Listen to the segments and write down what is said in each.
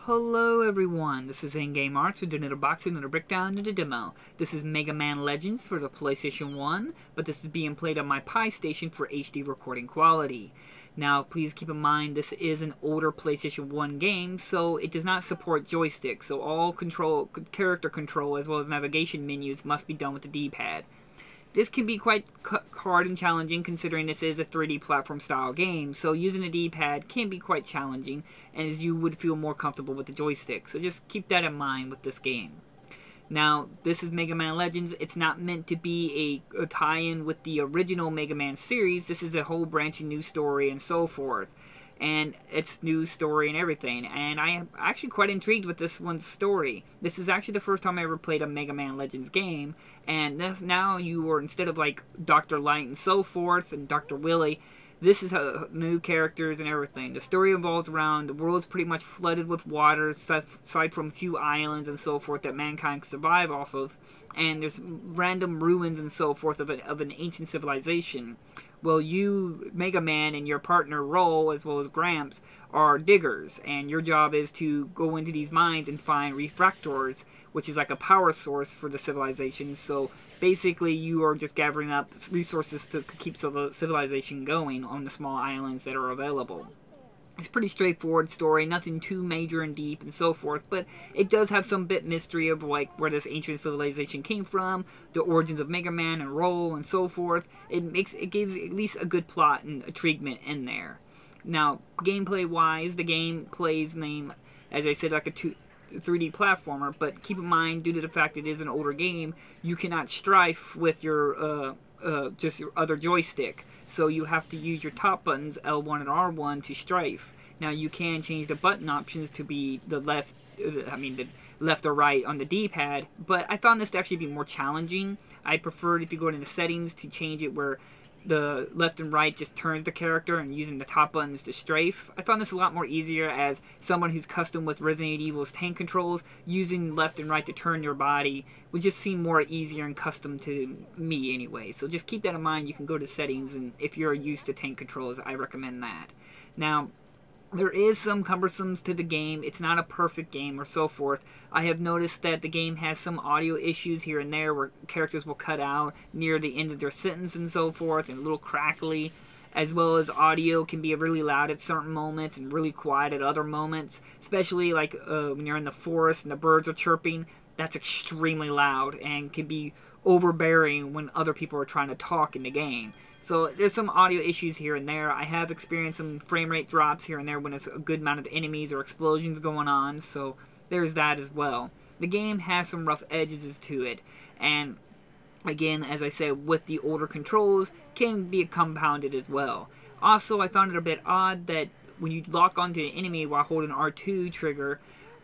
Hello everyone, this is In-Game Arts with another box and a breakdown and a demo. This is Mega Man Legends for the PlayStation 1, but this is being played on my Pi station for HD recording quality. Now please keep in mind this is an older PlayStation 1 game, so it does not support joysticks, so all character control as well as navigation menus must be done with the D-pad. This can be quite hard and challenging considering this is a 3D platform style game, so using a D-pad can be quite challenging, and as you would feel more comfortable with the joystick, so just keep that in mind with this game. Now, this is Mega Man Legends. It's not meant to be a tie-in with the original Mega Man series. This is a whole branching new story and so forth. And it's new story and everything, and I am actually quite intrigued with this one's story. This is actually the first time I ever played a Mega Man Legends game, and now you are, instead of like Dr. Light and so forth, and Dr. Willy, this is new characters and everything. The story revolves around the world's pretty much flooded with water, aside from a few islands and so forth that mankind can survive off of, and there's random ruins and so forth of an ancient civilization. Well, you, Mega Man, and your partner, Roll, as well as Gramps, are diggers, and your job is to go into these mines and find refractors, which is like a power source for the civilization. So basically, you are just gathering up resources to keep the civilization going on the small islands that are available. It's a pretty straightforward story, nothing too major and deep and so forth, but it does have some bit mystery of like where this ancient civilization came from, the origins of Mega Man and Roll and so forth. It gives at least a good plot and intriguement in there. Now, gameplay wise, the game plays as I said, like a 3D platformer, but keep in mind, due to the fact it is an older game, you cannot strafe with your just your other joystick. So you have to use your top buttons, L1 and R1, to strafe. Now you can change the button options to be the left or right on the D-pad, but I found this to actually be more challenging. I preferred if you go into the settings to change it where the left and right just turns the character and using the top buttons to strafe. I found this a lot more easier as someone who's custom with Resident Evil's tank controls. Using left and right to turn your body would just seem more easier and custom to me anyway. So just keep that in mind. You can go to settings, and if you're used to tank controls, I recommend that. Now, there is some cumbersomes to the game. It's not a perfect game or so forth. I have noticed that the game has some audio issues here and there where characters will cut out near the end of their sentence and so forth, and a little crackly, as well as audio can be really loud at certain moments and really quiet at other moments, especially like when you're in the forest and the birds are chirping. That's extremely loud and can be overbearing when other people are trying to talk in the game. So there's some audio issues here and there. I have experienced some frame rate drops here and there when there's a good amount of enemies or explosions going on, so there's that as well. The game has some rough edges to it, and again, as I said, with the older controls, can be compounded as well. Also, I found it a bit odd that when you lock onto an enemy while holding R2 trigger,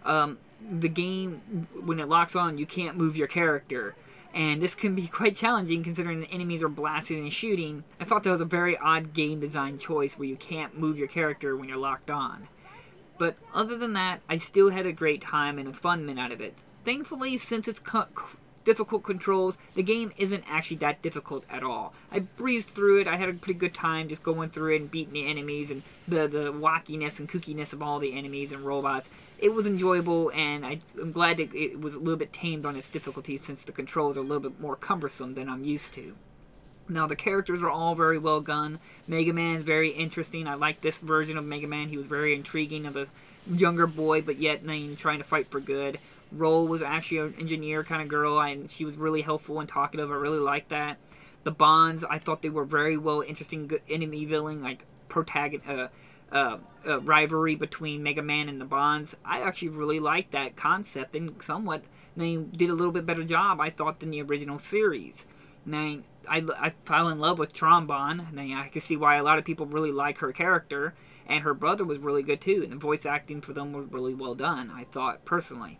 the game, when it locks on, you can't move your character. And this can be quite challenging considering the enemies are blasting and shooting. I thought that was a very odd game design choice where you can't move your character when you're locked on. But other than that, I still had a great time and a fun minute out of it. Thankfully, since it's difficult controls, the game isn't actually that difficult at all. I breezed through it. I had a pretty good time just going through it and beating the enemies and the wackiness and kookiness of all the enemies and robots. It was enjoyable, and I'm glad that it was a little bit tamed on its difficulty since the controls are a little bit more cumbersome than I'm used to. Now, the characters are all very well done. Mega Man's very interesting. I like this version of Mega Man. He was very intriguing, of a younger boy, but yet trying to fight for good. Roll was actually an engineer kind of girl, and she was really helpful and talkative. I really liked that. The Bonds, I thought they were very well interesting, good enemy villain, like rivalry between Mega Man and the Bonds. I actually really liked that concept, and somewhat they did a little bit better job, I thought, than the original series. Now, I fell in love with Bonne. I can see why a lot of people really like her character, and her brother was really good too, and the voice acting for them was really well done, I thought, personally.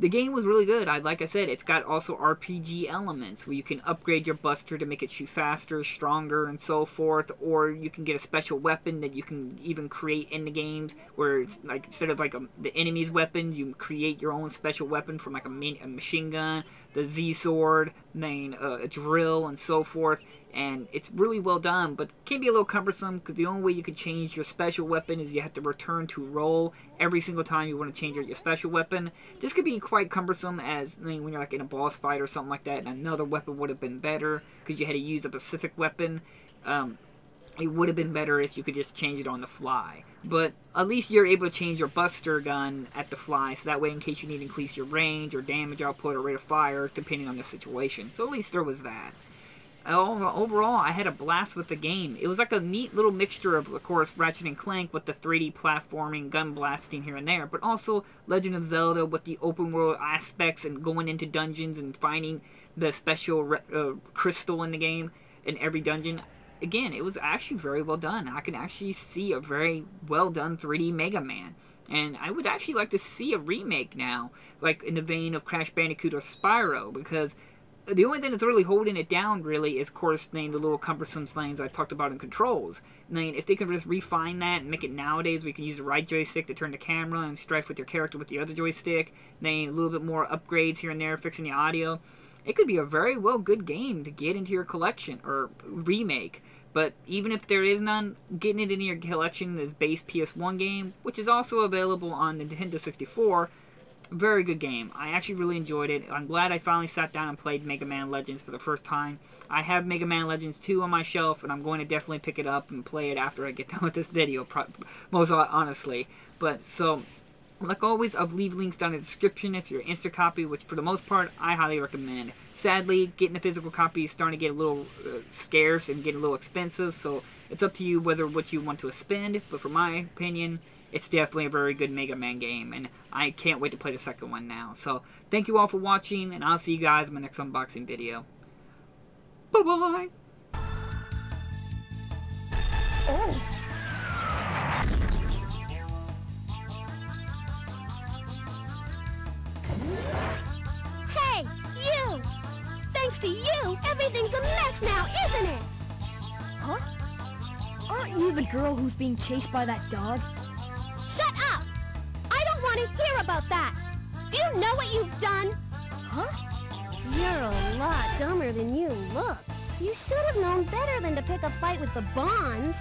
The game was really good. Like I said, it's got also RPG elements where you can upgrade your buster to make it shoot faster, stronger, and so forth, or you can get a special weapon that you can even create in the games where it's like instead of like the enemy's weapon, you create your own special weapon from like a machine gun, the Z-sword, a drill, and so forth. and it's really well done, but can be a little cumbersome because the only way you can change your special weapon is you have to return to roll every single time you want to change your special weapon. This could be quite cumbersome as when you're like in a boss fight or something like that, and another weapon would have been better because you had to use a specific weapon. It would have been better if you could just change it on the fly. But at least you're able to change your Buster gun at the fly, so that way in case you need to increase your range or damage output or rate of fire, depending on the situation. So at least there was that. Overall, I had a blast with the game. It was like a neat little mixture of course, Ratchet & Clank with the 3D platforming, gun blasting here and there, but also Legend of Zelda with the open world aspects and going into dungeons and finding the special crystal in the game in every dungeon. Again, it was actually very well done. I can actually see a very well done 3D Mega Man. And I would actually like to see a remake now, like in the vein of Crash Bandicoot or Spyro, because the only thing that's really holding it down, really, is, of course, the little cumbersome things I talked about in controls. If they could just refine that and make it nowadays, we can use the right joystick to turn the camera and strife with your character with the other joystick. A little bit more upgrades here and there, fixing the audio. It could be a very well good game to get into your collection, or remake. But even if there is none, getting it into your collection is base PS1 game, which is also available on the Nintendo 64. Very good game. I actually really enjoyed it. I'm glad I finally sat down and played Mega Man Legends for the first time. I have Mega Man Legends 2 on my shelf, and I'm going to definitely pick it up and play it after I get done with this video, most honestly. But, so, like always, I'll leave links down in the description if you're an instant copy, which for the most part, I highly recommend. Sadly, getting a physical copy is starting to get a little scarce and getting a little expensive, so it's up to you what you want to spend, but for my opinion, it's definitely a very good Mega Man game, and I can't wait to play the second one now. So, thank you all for watching, and I'll see you guys in my next unboxing video. Bye-bye! Oh! Hey, you! Thanks to you, everything's a mess now, isn't it? Huh? Aren't you the girl who's being chased by that dog? Shut up! I don't want to hear about that! Do you know what you've done? Huh? You're a lot dumber than you look. You should have known better than to pick a fight with the Bonnes.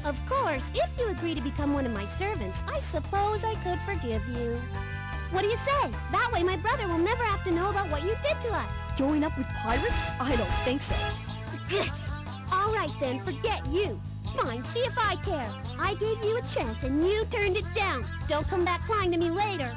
Of course, if you agree to become one of my servants, I suppose I could forgive you. What do you say? That way my brother will never have to know about what you did to us. Join up with pirates? I don't think so. All right then, forget you. Fine, see if I care. I gave you a chance and you turned it down. Don't come back crying to me later.